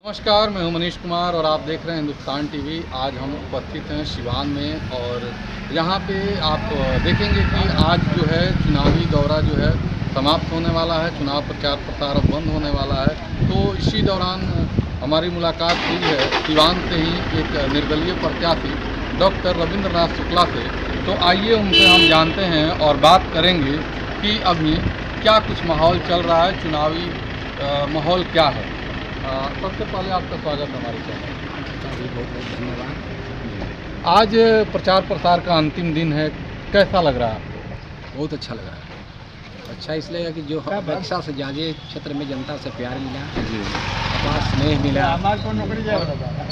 नमस्कार, मैं हूं मनीष कुमार और आप देख रहे हैं हिंदुस्तान टीवी। आज हम उपस्थित हैं सिवान में और यहाँ पे आप देखेंगे कि आज जो है चुनावी दौरा जो है समाप्त होने वाला है। चुनाव प्रचार प्रसार अब बंद होने वाला है, तो इसी दौरान हमारी मुलाकात हुई है सिवान से ही एक निर्दलीय प्रत्याशी डॉक्टर रविंद्रनाथ शुक्ला से। तो आइए उनसे हम जानते हैं और बात करेंगे कि अभी क्या कुछ माहौल चल रहा है, चुनावी माहौल क्या है। सबसे पहले आपका स्वागत है हमारे चैनल में। बहुत बहुत धन्यवाद। आज प्रचार प्रसार का अंतिम दिन है, कैसा लग रहा है आपको? बहुत अच्छा लग रहा है। अच्छा इसलिए है कि जो अपेक्षा से ज़्यादा क्षेत्र में जनता से प्यार मिला, अपार स्नेह मिला।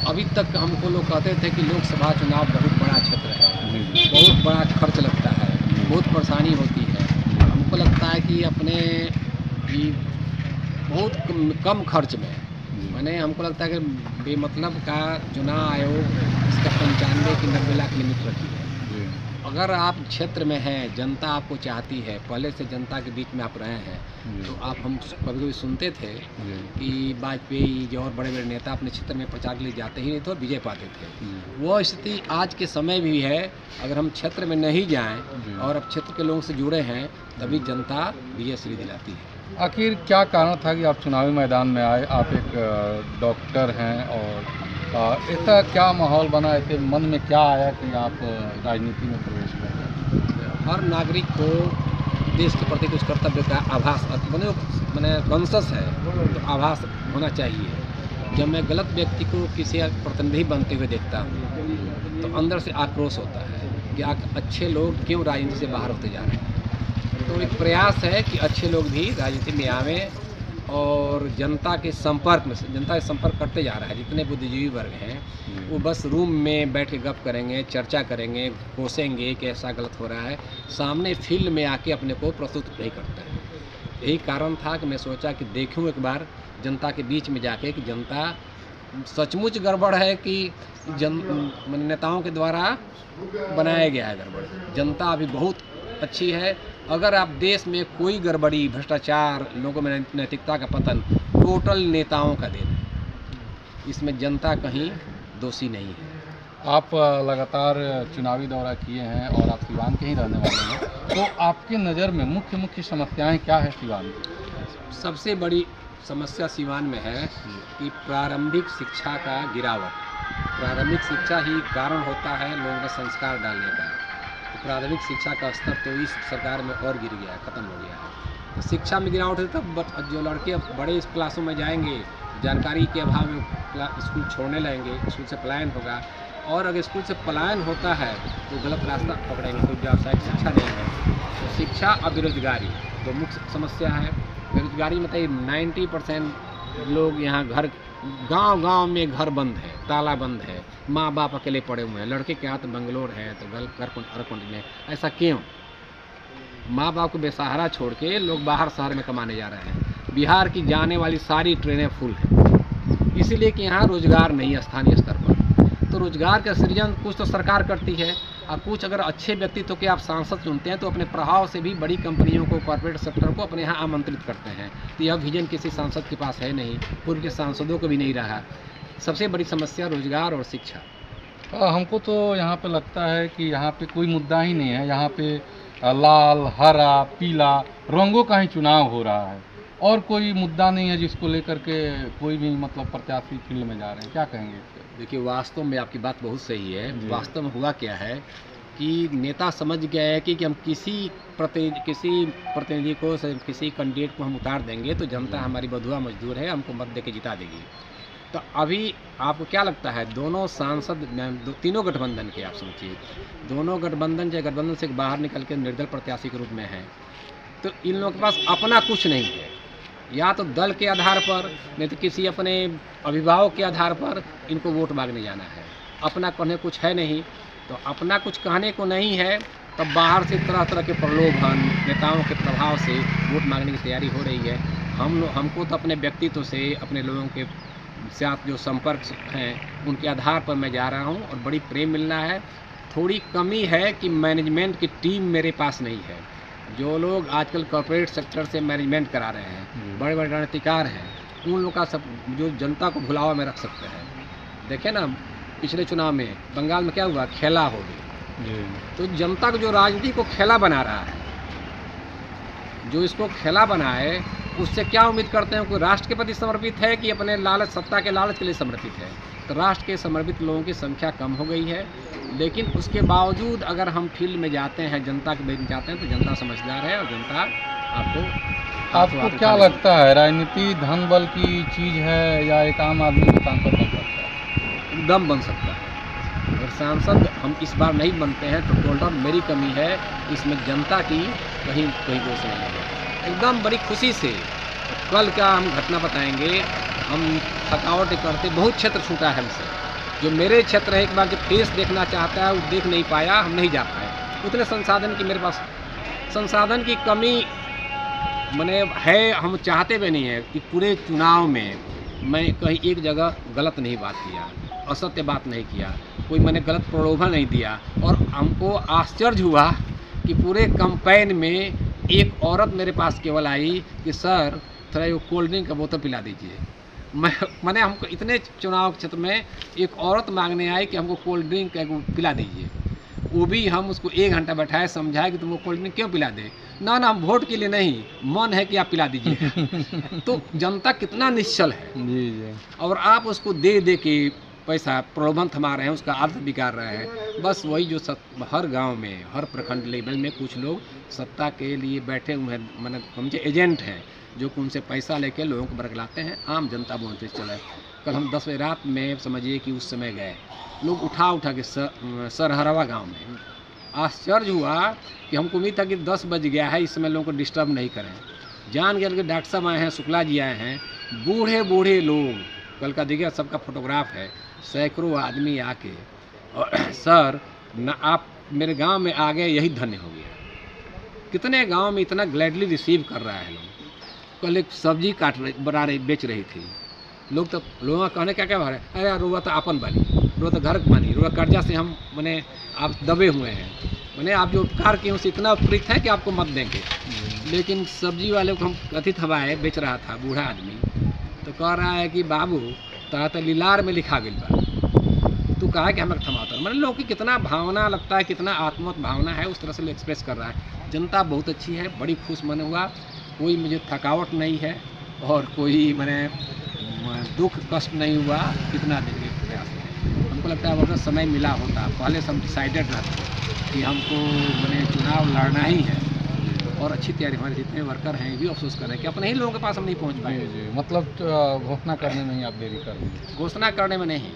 अभी तक हमको लोग कहते थे कि लोकसभा चुनाव बहुत बड़ा क्षेत्र है, बहुत बड़ा खर्च लगता है, बहुत परेशानी होती है। हमको लगता है कि अपने भी बहुत कम खर्च में, मैंने हमको लगता है कि बेमतलब का चुनाव आयोग इसका 95 की 90 लाख लिमिट रखी है। अगर आप क्षेत्र में हैं, जनता आपको चाहती है, पहले से जनता के बीच में आप रहे हैं, तो आप हम कभी कभी सुनते थे कि वाजपेयी जो और बड़े बड़े नेता अपने क्षेत्र में प्रचार के लिए जाते ही नहीं थे और विजय पाते थे। वो स्थिति आज के समय भी है। अगर हम क्षेत्र में नहीं जाएं और अब क्षेत्र के लोगों से जुड़े हैं, तभी जनता विजय श्री दिलाती है। आखिर क्या कारण था कि आप चुनावी मैदान में आए? आप एक डॉक्टर हैं और ऐसा क्या माहौल बना, ऐसे मन में क्या आया कि आप राजनीति में प्रवेश करें? हर नागरिक को देश के प्रति कुछ कर्तव्य का आभास मैंने कॉन्शस है, तो आभास होना चाहिए। जब मैं गलत व्यक्ति को किसी प्रतिनिधि बनते हुए देखता हूँ तो अंदर से आक्रोश होता है कि अच्छे लोग क्यों राजनीति से बाहर होते जा रहे हैं। तो एक प्रयास है कि अच्छे लोग भी राजनीति में आवें और जनता के संपर्क करते जा रहा है। जितने बुद्धिजीवी वर्ग हैं वो बस रूम में बैठ के गप करेंगे, चर्चा करेंगे, कोसेंगे कि ऐसा गलत हो रहा है, सामने फील्ड में आके अपने को प्रस्तुत नहीं करते हैं। यही कारण था कि मैं सोचा कि देखूं एक बार जनता के बीच में जाके कि जनता सचमुच गड़बड़ है कि नेताओं के द्वारा बनाया गया है गड़बड़। जनता अभी बहुत अच्छी है। अगर आप देश में कोई गड़बड़ी, भ्रष्टाचार, लोगों में नैतिकता का पतन, टोटल नेताओं का देन है। इसमें जनता कहीं दोषी नहीं है। आप लगातार चुनावी दौरा किए हैं और आप सिवान के ही रहने वाले हैं, तो आपकी नज़र में मुख्य समस्याएं क्या है सिवान में? सबसे बड़ी समस्या सिवान में है कि प्रारंभिक शिक्षा का गिरावट। प्रारंभिक शिक्षा ही कारण होता है लोगों का संस्कार डालने का। प्राथमिक शिक्षा का स्तर तो इस सरकार में और गिर गया है, ख़त्म हो गया है। तो शिक्षा में गिरावट है, तब जो लड़के बड़े क्लासों में जाएंगे, जानकारी के अभाव में स्कूल छोड़ने लगेंगे, स्कूल से पलायन होगा। और अगर स्कूल से पलायन होता है तो गलत रास्ता पकड़ेंगे, कोई व्यावसायिक शिक्षा नहीं है। तो शिक्षा और बेरोजगारी तो मुख्य समस्या है। बेरोजगारी मतलब 90% लोग यहाँ गांव में घर बंद है, ताला बंद है, माँ बाप अकेले पड़े हुए हैं। लड़के के हाथ बंगलोर है तो घर में ऐसा क्यों? माँ बाप को बेसहारा छोड़ के लोग बाहर शहर में कमाने जा रहे हैं। बिहार की जाने वाली सारी ट्रेनें फुल हैं, इसीलिए कि यहाँ रोजगार नहीं है स्थानीय स्तर पर। तो रोजगार का सृजन कुछ तो सरकार करती है और कुछ अगर अच्छे व्यक्तित्व के आप सांसद चुनते हैं तो अपने प्रभाव से भी बड़ी कंपनियों को, कॉर्पोरेट सेक्टर को अपने यहाँ आमंत्रित करते हैं। तो यह विजन किसी सांसद के पास है नहीं, पूर्व के सांसदों को भी नहीं रहा। सबसे बड़ी समस्या रोजगार और शिक्षा। हमको तो यहाँ पे लगता है कि यहाँ पे कोई मुद्दा ही नहीं है। यहाँ पे लाल, हरा, पीला रंगों का ही चुनाव हो रहा है और कोई मुद्दा नहीं है जिसको लेकर के कोई भी मतलब प्रत्याशी फील्ड में जा रहे हैं। क्या कहेंगे? देखिए, वास्तव में आपकी बात बहुत सही है। वास्तव में हुआ क्या है कि नेता समझ गए हैं कि हम किसी प्रतिनिधि को, किसी कैंडिडेट को हम उतार देंगे तो जनता हमारी बधुआ मजदूर है, हमको मत दे के जिता देगी। तो अभी आपको क्या लगता है, दोनों सांसद तीनों गठबंधन के, आप सोचिए, दोनों गठबंधन चाहे गठबंधन से बाहर निकल के निर्दल प्रत्याशी के रूप में हैं, तो इन लोगों के पास अपना कुछ नहीं है। या तो दल के आधार पर, नहीं तो किसी अपने अभिभावक के आधार पर इनको वोट मांगने जाना है। अपना कहने कुछ है नहीं, तो अपना कुछ कहने को नहीं है, तब बाहर से तरह तरह के प्रलोभन, नेताओं के प्रभाव से वोट मांगने की तैयारी हो रही है। हमको तो अपने व्यक्तित्व से, अपने लोगों के साथ जो संपर्क हैं उनके आधार पर मैं जा रहा हूं और बड़ी प्रेम मिल रहा है। थोड़ी कमी है कि मैनेजमेंट की टीम मेरे पास नहीं है। जो लोग आजकल कॉर्पोरेट सेक्टर से मैनेजमेंट करा रहे हैं, बड़े बड़े रणनीतिकार हैं, उन लोग का सब जो जनता को भुलावा में रख सकते हैं। देखे ना पिछले चुनाव में बंगाल में क्या हुआ, खेला हो गई। तो जनता को जो राजनीति को खेला बना रहा है, जो इसको खेला बनाए, उससे क्या उम्मीद करते हैं? कोई राष्ट्र के प्रति समर्पित है कि अपने लालच, सत्ता के लालच के लिए समर्पित है? तो राष्ट्र के समर्पित लोगों की संख्या कम हो गई है। लेकिन उसके बावजूद अगर हम फील्ड में जाते हैं, जनता के बीच में जाते हैं, तो जनता समझदार है और जनता आपको क्या लगता है, राजनीति धन बल की चीज़ है या एक आम आदमी को सांसद बन सकता है? एकदम बन सकता है। अगर सांसद हम इस बार नहीं बनते हैं तो टोटल मेरी कमी है, इसमें जनता की कहीं कोई दोष नहीं है। एकदम बड़ी खुशी से कल का हम घटना बताएंगे। हम थकावट करते, बहुत क्षेत्र छूटा है हमसे। जो मेरे क्षेत्र है, एक बार जो फेस देखना चाहता है वो देख नहीं पाया, हम नहीं जा पाए। उतने संसाधन की मेरे पास संसाधन की कमी मैंने है। हम चाहते भी नहीं है कि पूरे चुनाव में मैं कहीं एक जगह गलत नहीं बात किया, असत्य बात नहीं किया, कोई मैंने गलत प्रलोभन नहीं दिया। और हमको आश्चर्य हुआ कि पूरे कैंपेन में एक औरत मेरे पास केवल आई कि सर थोड़ा वो कोल्ड ड्रिंक का बोतल पिला दीजिए। मैंने हमको इतने चुनाव क्षेत्र में एक औरत मांगने आई कि हमको कोल्ड ड्रिंक पिला दीजिए। वो भी हम उसको 1 घंटा बैठाए, समझाए कि तुम वो कोल्ड ड्रिंक क्यों पिला दे। ना हम वोट के लिए नहीं, मन है कि आप पिला दीजिए। तो जनता कितना निश्चल है जी। और आप उसको दे दे के पैसा प्रलोभन थमा रहे हैं, उसका आदत बिगाड़ रहे हैं। बस वही जो हर गांव में, हर प्रखंड लेवल में कुछ लोग सत्ता के लिए बैठे हुए हैं, मतलब समझे एजेंट हैं, जो कि उनसे पैसा लेके लोगों को बरगलाते हैं। आम जनता बोलते चले। कल हम 10 बजे रात में समझिए कि उस समय गए, लोग उठा के सरहरवा गांव में। आश्चर्य हुआ कि हमको उम्मीद था कि 10 बज गया है, इस समय लोगों को डिस्टर्ब नहीं करें। जान गए कि डॉक्टर साहब आए हैं, शुक्ला जी आए हैं, बूढ़े बूढ़े लोग, कल का देखिए सबका फोटोग्राफ है, सैकड़ों आदमी आके और सर न आप मेरे गांव में आ गए, यही धन्य हो गया। कितने गांव में इतना ग्लैडली रिसीव कर रहा है लोग। कल एक सब्जी बेच रही थी, लोग तो लोगों का कहने क्या क्या है, अरे रुआ तो आपन बनी, रुआ तो घर बनी, रुआ कर्जा से हम मैंने आप दबे हुए हैं, मैंने आप जो उपकार किए उससे इतना उपकृत है कि आपको मत देंगे। लेकिन सब्जी वाले को हम कथित हवाए बेच रहा था, बूढ़ा आदमी, तो कह रहा है कि बाबू तरह तो लीलार में लिखा गई बा, तू कहा कि हमें थमाता। मैंने लोगों की कितना भावना लगता है, कितना आत्मत भावना है, उस तरह से एक्सप्रेस कर रहा है। जनता बहुत अच्छी है, बड़ी खुश मन हुआ। कोई मुझे थकावट नहीं है और कोई मैंने दुख कष्ट नहीं हुआ। कितना दिन के प्रयास है, हमको लगता है अगर समय मिला होता, पहले से हम डिसाइडेड रहते कि हमको मैंने चुनाव लड़ना ही है और अच्छी तैयारी, हमारे जितने वर्कर हैं भी अफसोस कर रहे हैं कि अपने ही लोगों के पास हम नहीं पहुंच पाए। जी। मतलब घोषणा करने में ही आप देरी कर दी? घोषणा करने में नहीं,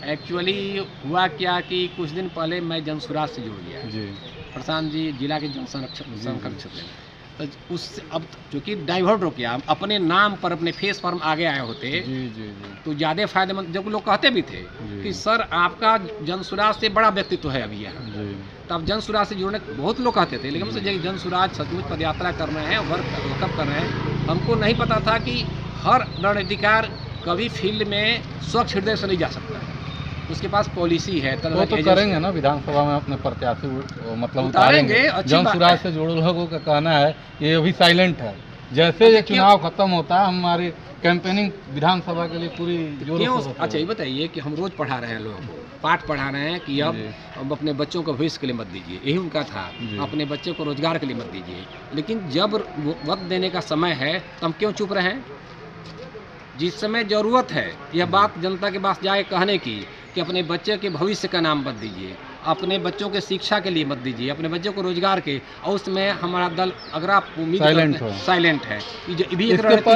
एक्चुअली हुआ क्या कि कुछ दिन पहले मैं जनसुराज से जुड़ गया जी। प्रशांत जी जिला के जनसंरक्षक क्षेत्र में, तो उससे अब चूँकि डाइवर्ट हो गया, अपने नाम पर अपने फेस पर आगे आए होते जी। तो ज़्यादा फायदेमंद। जब लोग कहते भी थे कि सर आपका जनसुराज से बड़ा व्यक्तित्व है अभी यहाँ, तब जनसुराज से जुड़ने बहुत लोग कहते थे। लेकिन हमसे जनसुराज सचमुच पदयात्रा कर रहे हैं, वर्कअप कर रहे हैं। हमको नहीं पता था कि हर रणनीतिकार कभी फील्ड में स्वच्छ हृदय से नहीं जा सकता है, उसके पास पॉलिसी है। वो तो करेंगे ना विधानसभा में अपने प्रत्याशी, मतलब उतारेंगे। जनसुराज से जुड़े लोगों का कहना है ये अभी साइलेंट है। जैसे ये चुनाव खत्म होता है हमारी कैंपेनिंग विधानसभा के लिए पूरी जोरों से। अच्छा ये बताइए कि हम रोज पढ़ा रहे हैं लोगों को, पाठ पढ़ा रहे हैं कि अब अपने बच्चों को भविष्य के लिए मत दीजिए, यही उनका था, अपने बच्चे को रोजगार के लिए मत दीजिए। लेकिन जब वक्त देने का समय है तो हम क्यों चुप रहे हैं? जिस समय ज़रूरत है यह बात जनता के पास जाए कहने की कि अपने बच्चे के भविष्य का नाम मत दीजिए, अपने बच्चों के शिक्षा के लिए मत दीजिए, अपने बच्चों को रोजगार के, और उसमें हमारा दल अगर आप उम्मीद साइलेंट है।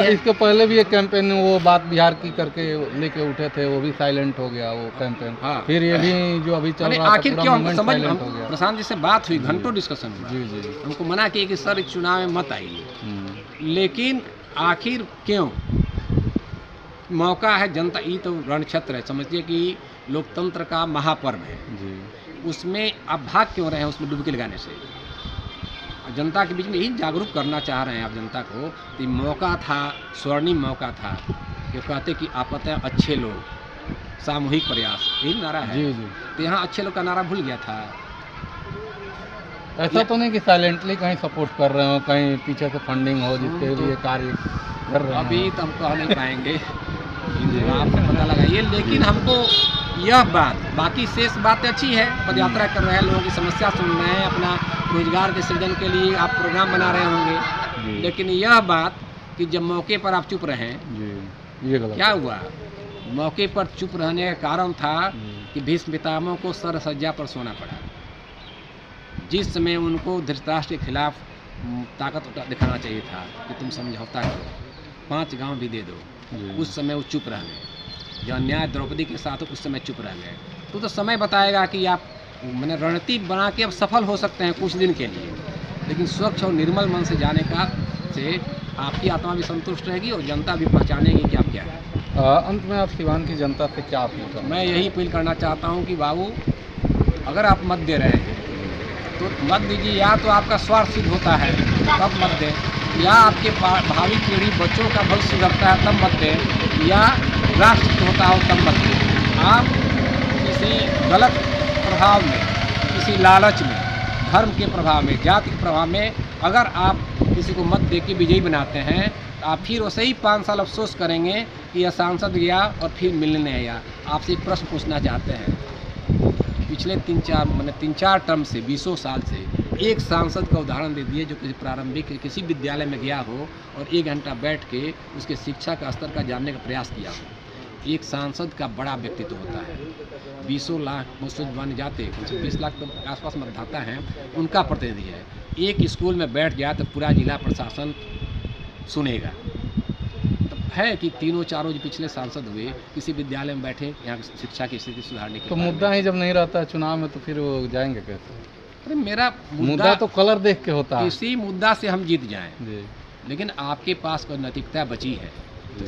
इसके पहले भी एक कैंपेन वो बात बिहार की करके लेके उठे थे, वो भी साइलेंट हो गया वो कैंपेन। हाँ। फिर ये भी जो अभी चल रहा है आखिर क्यों समझ, प्रशांत जी से बात हुई, घंटों डिस्कशन हुआ। जी। हमको मना किया कि सर इस चुनाव में मत आइए, लेकिन आखिर क्यों? मौका है, जनता ये तो रण क्षेत्र है, समझिए कि लोकतंत्र का महापर्व है जी। उसमें आप भाग क्यों रहे हैं उसमें डुबकी लगाने से? जनता के बीच में यही जागरूक करना चाह रहे हैं आप जनता को कि मौका था, स्वर्णिम मौका था कि कहते कि आप कहते हैं अच्छे लोग, सामूहिक प्रयास, यही नारा है जी। तो यहाँ अच्छे लोग का नारा भूल गया था। ऐसा तो नहीं कि साइलेंटली कहीं सपोर्ट कर रहे हो, कहीं पीछे से फंडिंग हो जिसके लिए कार्य कर रहे हैं। अभी तो हम कह नहीं पाएंगे, आपसे पता लगाइए। लेकिन हमको यह बात, बाकी शेष बात अच्छी है, पदयात्रा कर रहे हैं, लोगों की समस्या सुन रहे हैं, अपना रोजगार के सृजन के लिए आप प्रोग्राम बना रहे होंगे, लेकिन यह बात कि जब मौके पर आप चुप रहें, ये गलत क्या हुआ? मौके पर चुप रहने का कारण था कि भीष्म पितामह को सरसज्जा पर सोना पड़ा। जिस समय उनको धृतराष्ट्र के खिलाफ ताकत दिखाना चाहिए था कि तुम समझौता करो, 5 गांव भी दे दो, उस समय वो चुप रह गए। जो अन्याय द्रौपदी के साथ उस समय चुप रह गए। तो समय बताएगा कि आप मैंने रणनीति बना के अब सफल हो सकते हैं कुछ दिन के लिए, लेकिन स्वच्छ और निर्मल मन से जाने का से आपकी आत्मा भी संतुष्ट रहेगी और जनता भी पहचानेगी कि आप क्या है। अंत में आप सिवान की जनता से क्या अपील करना? मैं यही अपील करना चाहता हूँ कि बाबू, अगर आप मत दे रहे हैं तो मत दीजिए। या तो आपका स्वार्थ सिद्ध होता है तब मत दें, या आपके भावी पीढ़ी बच्चों का भविष्य सुधरता है तब मत दें, या राष्ट्र होता हो तब मत दें। आप किसी गलत प्रभाव में, किसी लालच में, धर्म के प्रभाव में, जाति के प्रभाव में अगर आप किसी को मत दे के विजयी बनाते हैं, तो आप फिर वैसे ही 5 साल अफसोस करेंगे कि यह सांसद गया और फिर मिलने नहीं आया। आपसे एक प्रश्न पूछना चाहते हैं, पिछले 3-4 टर्म से 20 साल से एक सांसद का उदाहरण दे दिए जो किसी प्रारंभिक किसी विद्यालय में गया हो और 1 घंटा बैठ के उसके शिक्षा का स्तर का जानने का प्रयास किया हो। एक सांसद का बड़ा व्यक्तित्व होता है। 20 लाख मुस्लिम बन जाते, 20 लाख के आसपास मतदाता हैं, उनका प्रतिनिधि है। एक स्कूल में बैठ गया तो पूरा जिला प्रशासन सुनेगा। तो है कि 3-4 जो पिछले सांसद हुए किसी विद्यालय में बैठे यहाँ की शिक्षा की स्थिति सुधारने के तो मुद्दा ही जब नहीं रहता है चुनाव में, तो फिर वो जाएंगे कैसे? अरे मेरा मुद्दा तो कलर देख के होता है। इसी मुद्दा से हम जीत जाएं, जी। लेकिन आपके पास कोई नैतिकता बची है,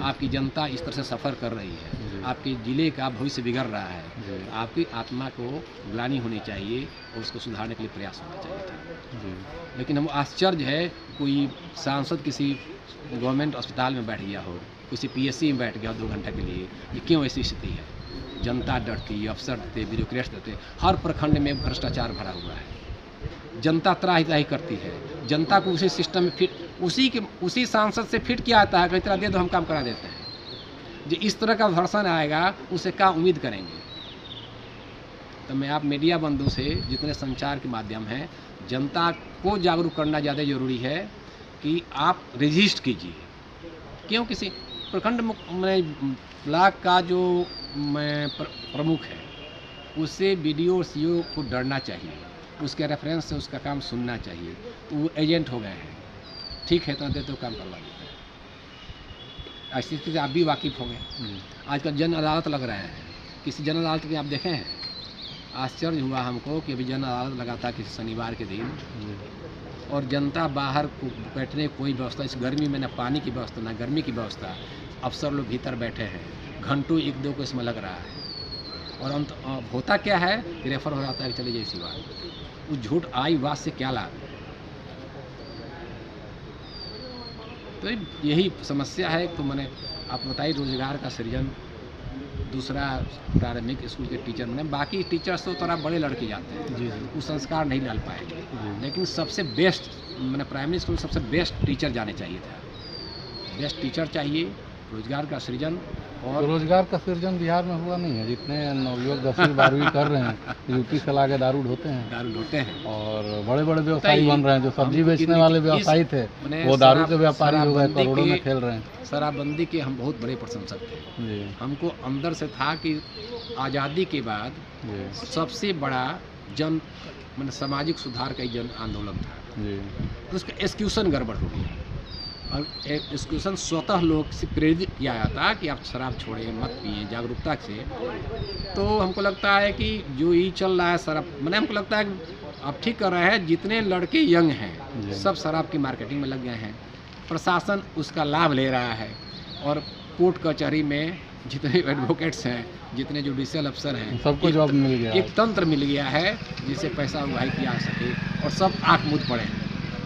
आपकी जनता इस तरह से सफ़र कर रही है, आपके ज़िले का भविष्य बिगड़ रहा है, आपकी आत्मा को ग्लानि होनी चाहिए और उसको सुधारने के लिए प्रयास होना चाहिए था। लेकिन हम आश्चर्य है, कोई सांसद किसी गवर्नमेंट अस्पताल में बैठ गया हो, किसी PSC में बैठ गया हो 2 घंटे के लिए, ये क्यों ऐसी स्थिति है? जनता डरती है, अफसर डरते, ब्यूरोक्रेट्स डरते, हर प्रखंड में भ्रष्टाचार भरा हुआ है। जनता त्राही त्राही करती है, जनता को उसी सिस्टम में फिट, उसी सांसद से फिट किया आता है कि इतना दे दो हम काम करा देते हैं। जो इस तरह का भर्सन आएगा उससे क्या उम्मीद करेंगे? तो मैं आप मीडिया बंधु से, जितने संचार के माध्यम हैं, जनता को जागरूक करना ज़्यादा ज़रूरी है कि आप रजिस्ट कीजिए। क्यों? किसी प्रखंड ब्लॉक का जो प्रमुख है उससे BDO और CO को डरना चाहिए, उसके रेफरेंस से उसका काम सुनना चाहिए। तो वो एजेंट हो गए हैं, ठीक है इतना देते हो काम करवा देते हैं। ऐसी स्थिति आप भी वाकिफ़ हो गए। आजकल जन अदालत लग रहे हैं, किसी जन अदालत के आप देखे हैं? आश्चर्य हुआ हमको कि अभी जन अदालत लगा था किसी शनिवार के दिन, और जनता बाहर बैठने कोई व्यवस्था, इस गर्मी में न पानी की व्यवस्था न गर्मी की व्यवस्था, अफसर लोग भीतर बैठे हैं, घंटों 1-2 को इसमें लग रहा है। और अंत होता क्या है कि रेफर हो जाता है कि चले जाइए इसी बात। उस झूठ आई बात से क्या लाभ? तो यही समस्या है। तो मैंने आप बताइए, रोजगार का सृजन, दूसरा प्रारंभिक स्कूल के टीचर बने, बाकी टीचर्स तो थोड़ा बड़े लड़के जाते हैं, जी वो संस्कार नहीं डाल पाएंगे, लेकिन सबसे बेस्ट मैंने प्राइमरी स्कूल सबसे बेस्ट टीचर जाने चाहिए था। बेस्ट टीचर चाहिए, रोजगार का सृजन। और तो रोजगार का सृजन बिहार में हुआ नहीं है। जितने नवयुवक 10वीं 12वीं कर रहे हैं यूपी से लाके दारू ढोते हैं और बड़े बड़े व्यवसायी बन रहे हैं। जो सब्जी बेचने वाले व्यवसायी थे वो दारू के व्यापारी हो गए, करोड़ों में खेल रहे हैं। शराबबंदी के हम बहुत बड़े प्रशंसक थे। हमको अंदर से था कि आज़ादी के बाद सबसे बड़ा सामाजिक सुधार का जन आंदोलन था, तो उसका एक्सक्यूशन गड़बड़ हो गया। और एक्सक्यूशन स्वतः लोग से प्रेरित किया जाता कि आप शराब छोड़ें, मत पिए, जागरूकता से। तो हमको लगता है कि जो ये चल रहा है शराब, हमको लगता है कि आप ठीक कर रहे हैं। जितने लड़के यंग हैं सब शराब की मार्केटिंग में लग गए हैं, प्रशासन उसका लाभ ले रहा है। और कोर्ट कचहरी में जितने एडवोकेट्स हैं, जितने जुडिशियल अफसर हैं, सबको जॉब मिल गया, एक तंत्र मिल गया है जिससे पैसा उगाही किया जा सके, और सब आँख मूंद पड़े हैं।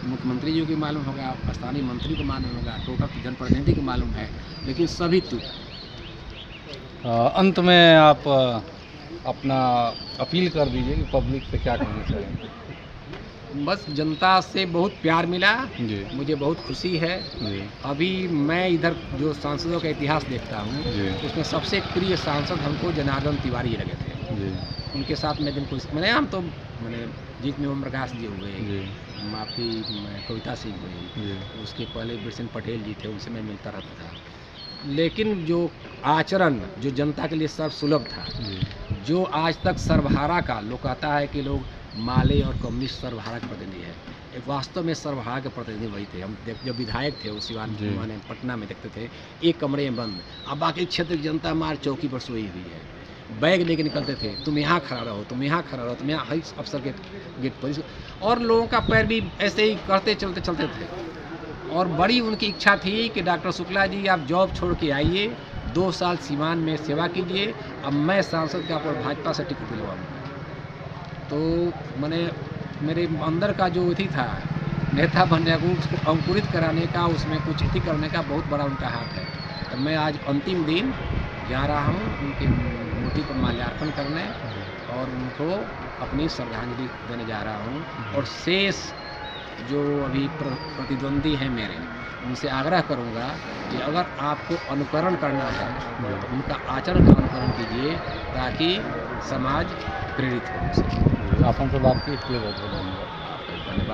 मुख्यमंत्री जी को मालूम होगा, स्थानीय मंत्री को मालूम होगा, टोटल जनप्रतिनिधि को मालूम है, लेकिन सभी अंत में आप अपना अपील कर दीजिए कि पब्लिक से क्या कहना चाहिए। बस जनता से बहुत प्यार मिला, जी मुझे बहुत खुशी है। जी अभी मैं इधर जो सांसदों का इतिहास देखता हूँ, जी उसमें सबसे प्रिय सांसद हमको जनार्दन तिवारी लगे थे। जी उनके साथ मैं दिन कुछ मैंने हम तो मैंने जीत में ओम प्रकाश जी हुए, जी आपकी कविता सिंह हुई, जी उसके पहले बिरसिंह पटेल जी थे, उनसे मैं मिलता रहता था। लेकिन जो आचरण जो जनता के लिए सर्वसुलभ था, जी जो आज तक सर्वहारा का लोग कहता है कि लोग माले और कम्युनिस्ट सर्वहारा के प्रतिनिधि है, एक वास्तव में सर्वहारा के प्रतिनिधि वही थे। हम जब विधायक थे उस सिवान जी। माने पटना में देखते थे, एक कमरे में बंद, अब बाकी क्षेत्र की जनता मार चौकी पर सोई हुई है, बैग लेके निकलते थे, तुम यहाँ खड़ा रहो, तुम यहाँ खड़ा रहो, तुम यहाँ हर अफसर के गेट पर, और लोगों का पैर भी ऐसे ही करते चलते चलते थे। और बड़ी उनकी इच्छा थी कि डॉक्टर शुक्ला जी आप जॉब छोड़ के आइए, 2 साल सीवान में सेवा कीजिए, अब मैं सांसद का पर भाजपा से टिकट दिलवाऊंगा। तो मैंने मेरे अंदर का जो अथी था नेता बनने को, उसको अंकुरित कराने का, उसमें कुछ अथी करने का बहुत बड़ा उनका हाथ है। तो मैं आज अंतिम दिन जा रहा हूँ उनकी मूर्ति पर माल्यार्पण करने और उनको अपनी श्रद्धांजलि देने जा रहा हूँ। और शेष जो अभी प्रतिद्वंदी हैं मेरे, उनसे आग्रह करूंगा कि अगर आपको अनुकरण करना है तो उनका आचरण का अनुकरण कीजिए, ताकि समाज प्रेरित हो उनसे। आपन से बात की इसलिए बहुत बहुत धन्यवाद।